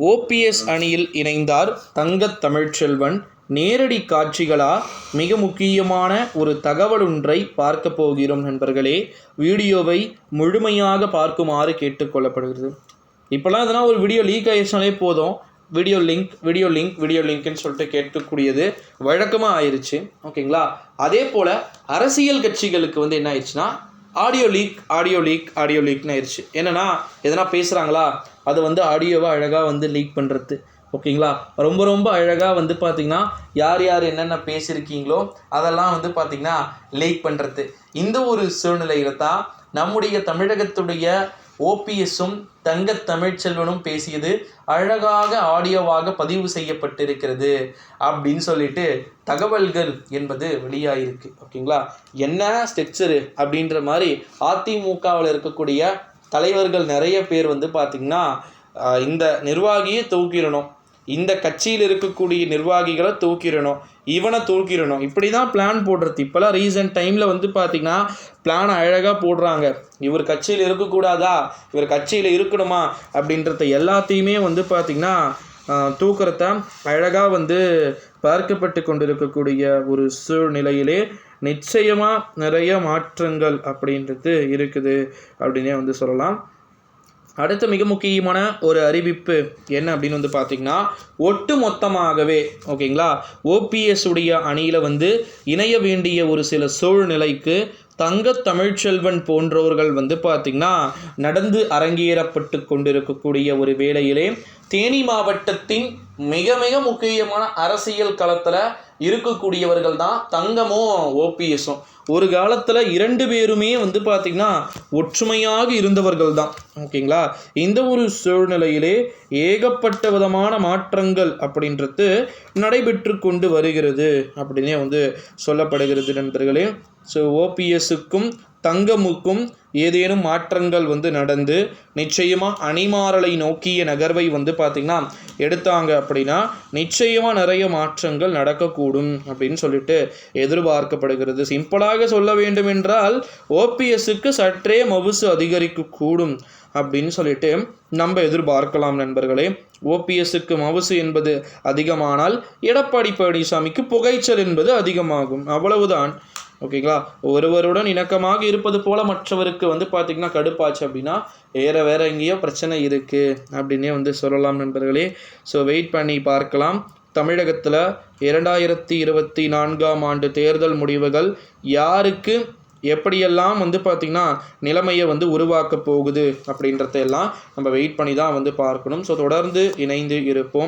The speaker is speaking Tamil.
ஓபிஎஸ் அணியில் இணைந்தார் தங்கத் தமிழ்ச்செல்வன். நேரடி காட்சிகளா? மிக முக்கியமான ஒரு தகவல் ஒன்றை பார்க்க போகிறோம் நண்பர்களே. வீடியோவை முழுமையாக பார்க்குமாறு கேட்டுக்கொள்ளப்படுகிறது. இப்போலாம் இதெல்லாம் ஒரு வீடியோ லீக் ஆயிடுச்சுனாலே போதும், வீடியோ லிங்க்னு சொல்லிட்டு கேட்கக்கூடியது வழக்கமாக ஆயிடுச்சு. ஓகேங்களா? அதே போல் அரசியல் கட்சிகளுக்கு என்ன ஆயிடுச்சுன்னா ஆடியோ லீக்னு ஆயிடுச்சு. என்னென்னா எதனா பேசுகிறாங்களா, அது ஆடியோவை அழகாக லீக் பண்ணுறது. ஓகேங்களா? ரொம்ப அழகாக பார்த்திங்கன்னா யார் என்னென்ன பேசியிருக்கீங்களோ அதெல்லாம் பார்த்திங்கன்னா லீக் பண்ணுறது. இந்த ஒரு சூழ்நிலையில் தான் நம்முடைய தமிழகத்துடைய ஓபிஎஸும் தங்கத் தமிழ்ச்செல்வனும் பேசியது அழகாக ஆடியோவாக பதிவு செய்யப்பட்டிருக்கிறது அப்படின்னு சொல்லிட்டு தகவல்கள் என்பது வெளியாகிருக்கு. ஓகேங்களா? என்ன ஸ்ட்ரக்சரு அப்படின்ற மாதிரி அதிமுகவில் இருக்கக்கூடிய தலைவர்கள் நிறைய பேர் பார்த்திங்கன்னா இந்த நிர்வாகியை தூக்கிடணும், இந்த கட்சியில் இருக்கக்கூடிய நிர்வாகிகளை தூக்கிடணும், இவனை தூக்கிடணும், இப்படி தான் பிளான் போடுறது. இப்போலாம் ரீசன்ட் டைமில் பார்த்திங்கன்னா பிளானை அழகாக போடுறாங்க. இவர் கட்சியில் இருக்கக்கூடாதா, இவர் கட்சியில் இருக்கணுமா அப்படின்றத எல்லாத்தையுமே பார்த்திங்கன்னா தூக்கிறத அழகாக பார்க்கப்பட்டு கொண்டிருக்கக்கூடிய ஒரு சூழ்நிலையிலே நிச்சயமாக நிறைய மாற்றங்கள் அப்படின்றது இருக்குது அப்படின்னே சொல்லலாம். அடுத்த மிக முக்கியமான ஒரு அறிவிப்பு என்ன அப்படின்னு பார்த்திங்கன்னா, ஒட்டு மொத்தமாகவே ஓகேங்களா ஓபிஎஸ் உடைய அணியில் இணைய வேண்டிய ஒரு சில சூழ்நிலைக்கு தங்கத் தமிழ்ச்செல்வன் போன்றவர்கள் பார்த்திங்கன்னா நடந்து அரங்கேறப்பட்டு கொண்டிருக்கக்கூடிய ஒரு வேளையிலே தேனி மாவட்டத்தின் மிக முக்கியமான அரசியல் களத்தில் இருக்கக்கூடியவர்கள் தான் தங்கமும் ஓபிஎஸும். ஒரு காலத்தில் 2 பேருமே பார்த்திங்கன்னா ஒற்றுமையாக இருந்தவர்கள் தான். ஓகேங்களா? இந்த ஒரு சூழ்நிலையிலே ஏகப்பட்ட விதமான மாற்றங்கள் அப்படின்றது நடைபெற்று கொண்டு வருகிறது அப்படின்னே சொல்லப்படுகிறது நண்பர்களே. ஸோ ஓபிஎஸ்ஸுக்கும் தங்கமுக்கும் ஏதேனும் மாற்றங்கள் நடந்து நிச்சயமாக அணிமாறலை நோக்கிய நகர்வை பார்த்திங்கன்னா எடுத்தாங்க அப்படின்னா நிச்சயமாக நிறைய மாற்றங்கள் நடக்கக்கூடும் அப்படின்னு சொல்லிட்டு எதிர்பார்க்கப்படுகிறது. சிம்பிளாக சொல்ல வேண்டும் என்றால் ஓபிஎஸ்ஸுக்கு சற்றே மவுசு அதிகரிக்கக்கூடும் அப்படின்னு சொல்லிட்டு நம்ம எதிர்பார்க்கலாம் நண்பர்களே. ஓபிஎஸ்ஸுக்கு மவுசு என்பது அதிகமானால் எடப்பாடி பழனிசாமிக்கு புகைச்சல் என்பது அதிகமாகும், அவ்வளவுதான். ஓகேங்களா? ஒருவருடன் இணக்கமாக இருப்பது போல் மற்றவருக்கு பார்த்திங்கன்னா கடுப்பாச்சு அப்படின்னா வேற எங்கேயோ பிரச்சனை இருக்குது அப்படின்னே சொல்லலாம் நண்பர்களே. ஸோ வெயிட் பண்ணி பார்க்கலாம். தமிழகத்தில் 2024ஆம் ஆண்டு தேர்தல் முடிவுகள் யாருக்கு எப்படியெல்லாம் பார்த்திங்கன்னா நிலைமையை உருவாக்க போகுது அப்படின்றதையெல்லாம் நம்ம வெயிட் பண்ணி தான் பார்க்கணும். ஸோ தொடர்ந்து இணைந்து இருப்போம்.